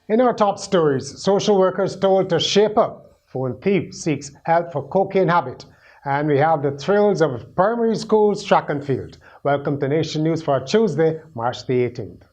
In our top stories, social workers told to shape up. Phone thief seeks help for cocaine habit. And we have the thrills of primary schools track and field. Welcome to Nation News for Tuesday, March the 18th.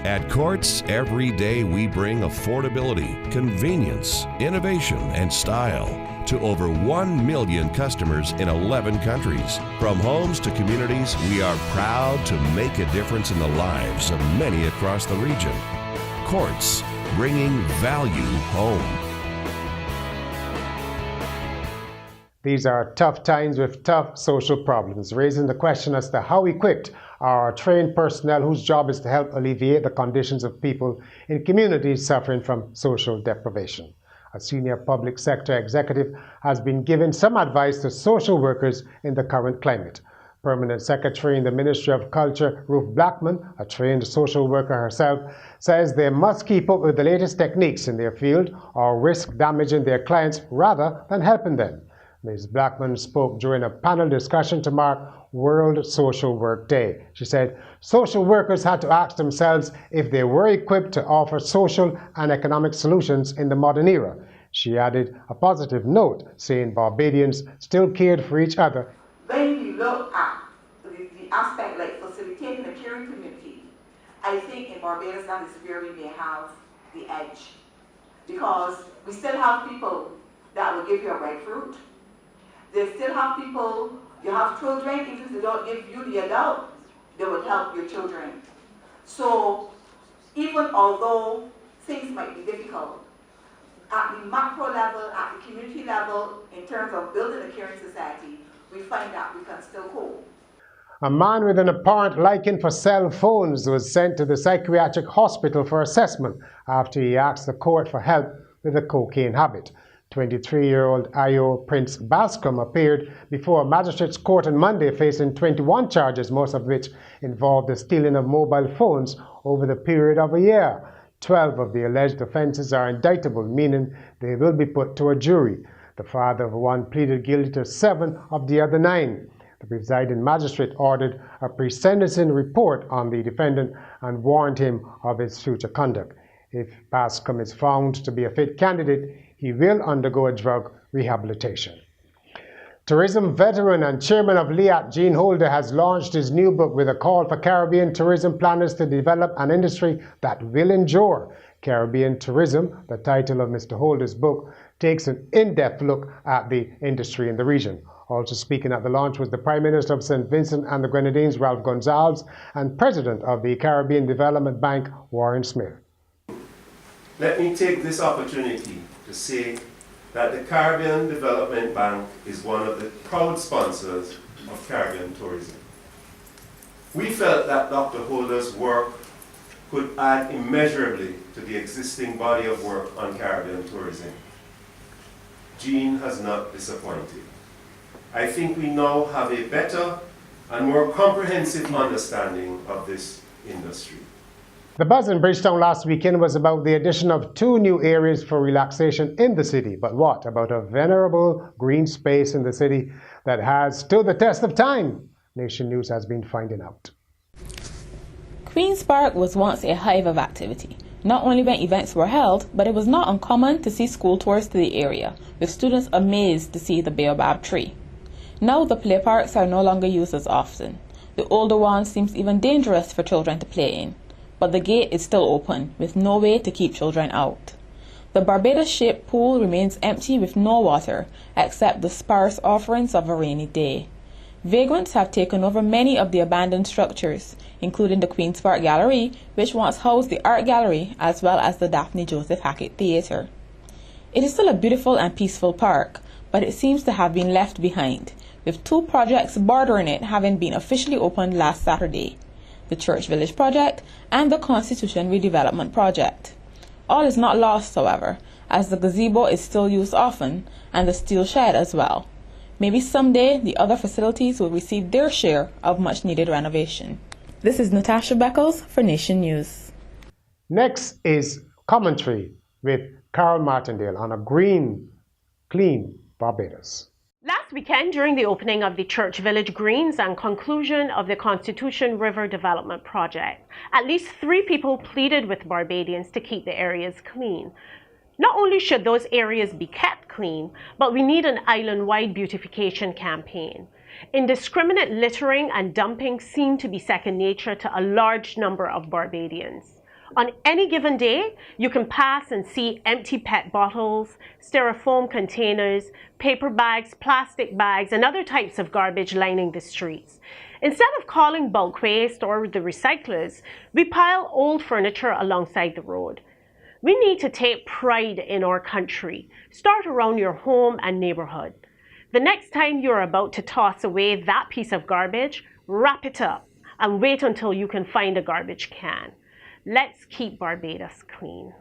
At Courts, every day we bring affordability, convenience, innovation, and style to over 1 million customers in 11 countries. From homes to communities, we are proud to make a difference in the lives of many across the region. Courts, bringing value home. These are tough times with tough social problems, raising the question as to how equipped are our trained personnel whose job is to help alleviate the conditions of people in communities suffering from social deprivation. A senior public sector executive has been giving some advice to social workers in the current climate. Permanent Secretary in the Ministry of Culture, Ruth Blackman, a trained social worker herself, says they must keep up with the latest techniques in their field or risk damaging their clients rather than helping them. Ms. Blackman spoke during a panel discussion to mark World Social Work Day. She said social workers had to ask themselves if they were equipped to offer social and economic solutions in the modern era. She added a positive note, saying Barbadians still cared for each other. When we look at the aspect like facilitating the caring community, I think in Barbados that is where we may have the edge. Because we still have people that will give you a ripe fruit. They still have people, you have children, even if they don't give you the adult, they will help your children. So even although things might be difficult, at the macro level, at the community level, in terms of building a caring society, we find that we can still cope. A man with an apparent liking for cell phones was sent to the psychiatric hospital for assessment after he asked the court for help with a cocaine habit. 23-year-old Ayo Prince Bascom appeared before a magistrate's court on Monday facing 21 charges, most of which involved the stealing of mobile phones over the period of a year. 12 of the alleged offenses are indictable, meaning they will be put to a jury. The father of one pleaded guilty to 7 of the other 9. The presiding magistrate ordered a pre-sentencing report on the defendant and warned him of his future conduct. If Bascom is found to be a fit candidate, he will undergo a drug rehabilitation. Tourism veteran and chairman of LIAT, Gene Holder, has launched his new book with a call for Caribbean tourism planners to develop an industry that will endure. Caribbean Tourism, the title of Mr. Holder's book, takes an in-depth look at the industry in the region. Also speaking at the launch was the Prime Minister of St. Vincent and the Grenadines, Ralph Gonzalez, and President of the Caribbean Development Bank, Warren Smith. Let me take this opportunity to say that the Caribbean Development Bank is one of the proud sponsors of Caribbean tourism. We felt that Dr. Holder's work could add immeasurably to the existing body of work on Caribbean tourism. Gene has not disappointed. I think we now have a better and more comprehensive understanding of this industry. The buzz in Bridgetown last weekend was about the addition of 2 new areas for relaxation in the city. But what about a venerable green space in the city that has stood the test of time? Nation News has been finding out. Queen's Park was once a hive of activity. Not only when events were held, but it was not uncommon to see school tours to the area, with students amazed to see the baobab tree. Now the play parks are no longer used as often. The older one seems even dangerous for children to play in. But the gate is still open, with no way to keep children out. The Barbados-shaped pool remains empty with no water, except the sparse offerings of a rainy day. Vagrants have taken over many of the abandoned structures, including the Queen's Park Gallery, which once housed the Art Gallery, as well as the Daphne Joseph Hackett Theatre. It is still a beautiful and peaceful park, but it seems to have been left behind, with 2 projects bordering it having been officially opened last Saturday: the Church Village Project and the Constitution Redevelopment Project. All is not lost, however, as the gazebo is still used often, and the steel shed as well. Maybe someday the other facilities will receive their share of much-needed renovation. This is Natasha Beckles for Nation News. Next is commentary with Carol Martindale on a green, clean Barbados. Last Last weekend, during the opening of the Church Village Greens and conclusion of the Constitution River Development Project, at least 3 people pleaded with Barbadians to keep the areas clean. Not only should those areas be kept clean, but we need an island-wide beautification campaign. Indiscriminate littering and dumping seem to be second nature to a large number of Barbadians. On any given day, you can pass and see empty PET bottles, styrofoam containers, paper bags, plastic bags, and other types of garbage lining the streets. Instead of calling bulk waste or the recyclers, we pile old furniture alongside the road. We need to take pride in our country. Start around your home and neighborhood. The next time you're about to toss away that piece of garbage, wrap it up and wait until you can find a garbage can. Let's keep Barbados clean.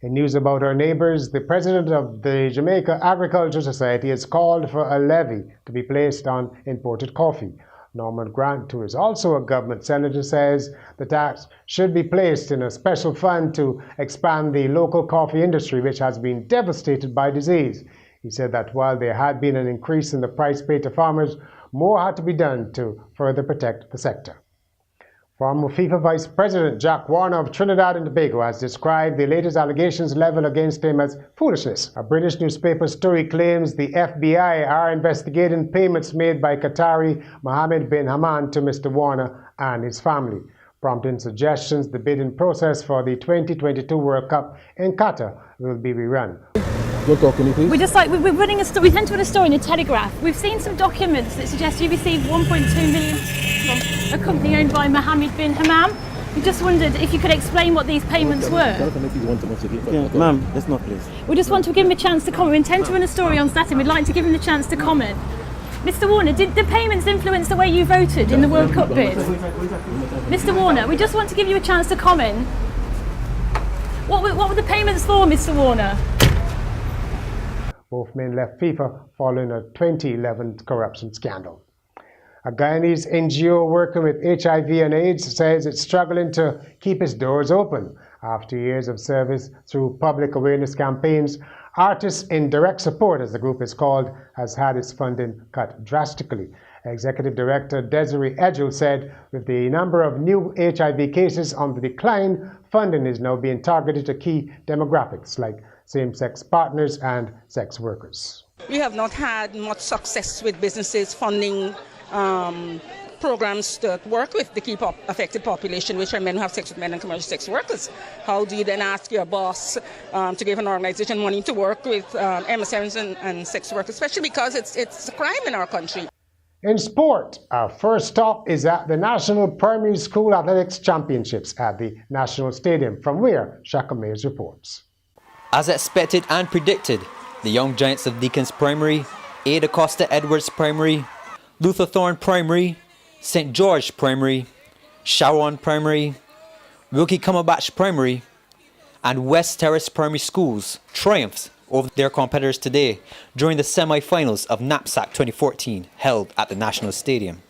In news about our neighbours, the president of the Jamaica Agricultural Society has called for a levy to be placed on imported coffee. Norman Grant, who is also a government senator, says the tax should be placed in a special fund to expand the local coffee industry, which has been devastated by disease. He said that while there had been an increase in the price paid to farmers, more had to be done to further protect the sector. Former FIFA Vice President Jack Warner of Trinidad and Tobago has described the latest allegations leveled against him as foolishness. A British newspaper story claims the FBI are investigating payments made by Qatari Mohammed bin Hamdan to Mr. Warner and his family, prompting suggestions the bidding process for the 2022 World Cup in Qatar will be rerun. We're running a story. We tend to run a story in the Telegraph. We've seen some documents that suggest you received 1.2 million from a company owned by Mohammed bin Hamdan. We just wondered if you could explain what these payments were. Ma'am, let's not please. We just want to give him a chance to comment. We intend to run a story on Saturday. We'd like to give him the chance to comment. Mr. Warner, did the payments influence the way you voted in the World Cup bid? Mr. Warner, we just want to give you a chance to comment. What were the payments for, Mr. Warner? Both men left FIFA following a 2011 corruption scandal. A Guyanese NGO working with HIV and AIDS says it's struggling to keep its doors open. After years of service through public awareness campaigns, Artists in Direct Support, as the group is called, has had its funding cut drastically. Executive Director Desiree Edgel said with the number of new HIV cases on the decline, funding is now being targeted to key demographics like same-sex partners and sex workers. We have not had much success with businesses funding programs that work with the key affected population, which are men who have sex with men and commercial sex workers. How do you then ask your boss to give an organization money to work with MSMs and sex workers, especially because it's a crime in our country? In sport, our first stop is at the National Primary School Athletics Championships at the National Stadium, from where Shaka Mays reports. As expected and predicted, the young giants of Deacon's Primary, Ada Costa Edwards Primary, Luther Thorne Primary, St. George Primary, Sharon Primary, Wilkie Cumberbatch Primary, and West Terrace Primary Schools triumphed over their competitors today during the semi-finals of Knapsack 2014 held at the National Stadium.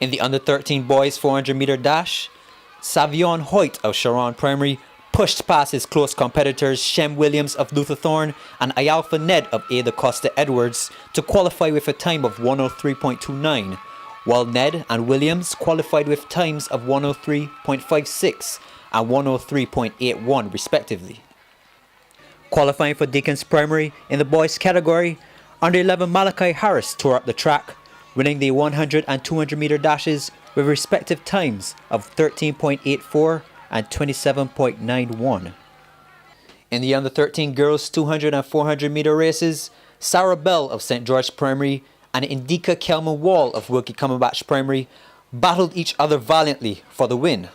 In the under-13 boys 400-meter dash, Savion Hoyt of Sharon Primary pushed past his close competitors Shem Williams of Luther Thorne and Ayalfa Ned of Ada Costa Edwards to qualify with a time of 103.29, while Ned and Williams qualified with times of 103.56 and 103.81 respectively. Qualifying for Deacon's Primary in the boys category, under 11 Malachi Harris tore up the track, winning the 100 and 200 meter dashes with respective times of 13.84 and 27.91. In the under 13 girls 200 and 400 meter races, Sarah Bell of St. George Primary and Indika Kelman Wall of Wilkie Cumberbatch Primary battled each other valiantly for the win.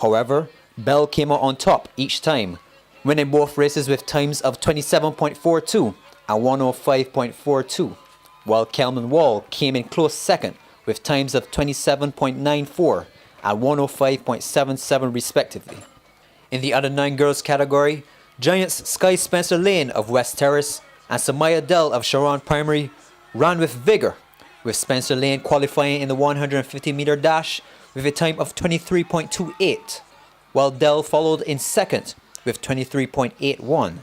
However, Bell came out on top each time, winning both races with times of 27.42 and 105.42, while Kelman Wall came in close second with times of 27.94 and 105.77 respectively. In the under 9 girls category, Giants Sky Spencer Lane of West Terrace and Samaya Dell of Sharon Primary ran with vigour, with Spencer Lane qualifying in the 150 meter dash with a time of 23.28, while Dell followed in second with 23.81.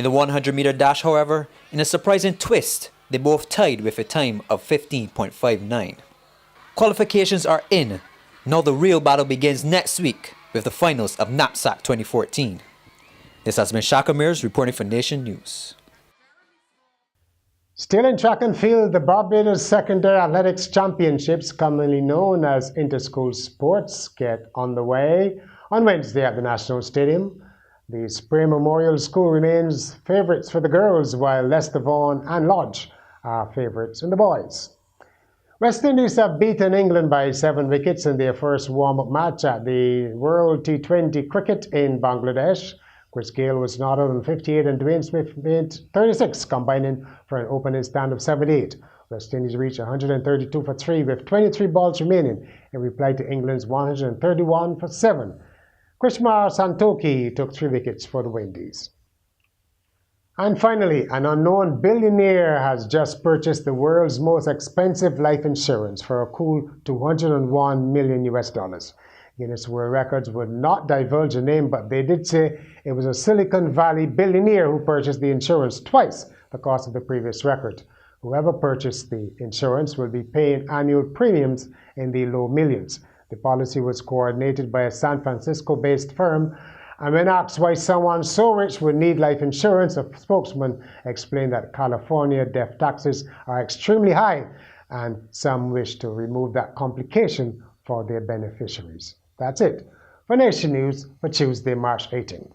In the 100-meter dash, however, in a surprising twist, they both tied with a time of 15.59. Qualifications are in. Now the real battle begins next week with the finals of Knapsack 2014. This has been Shaka Mears reporting for Nation News. Still in track and field, the Barbados Secondary Athletics Championships, commonly known as Interschool Sports, get underway on Wednesday at the National Stadium. The Spray Memorial School remains favourites for the girls, while Leicester Vaughan and Lodge are favourites in the boys. West Indies have beaten England by 7 wickets in their first warm-up match at the World T20 Cricket in Bangladesh. Chris Gayle was not out on 58 and Dwayne Smith made 36, combining for an opening stand of 78. West Indies reached 132 for 3 with 23 balls remaining in reply to England's 131 for 7. Krishmar Santoki took 3 wickets for the Windies. And finally, an unknown billionaire has just purchased the world's most expensive life insurance for a cool $201 million. Guinness World Records would not divulge a name, but they did say it was a Silicon Valley billionaire who purchased the insurance twice the cost of the previous record. Whoever purchased the insurance will be paying annual premiums in the low millions. The policy was coordinated by a San Francisco-based firm, and when asked why someone so rich would need life insurance, a spokesman explained that California death taxes are extremely high, and some wish to remove that complication for their beneficiaries. That's it for Nation News for Tuesday, March 18th.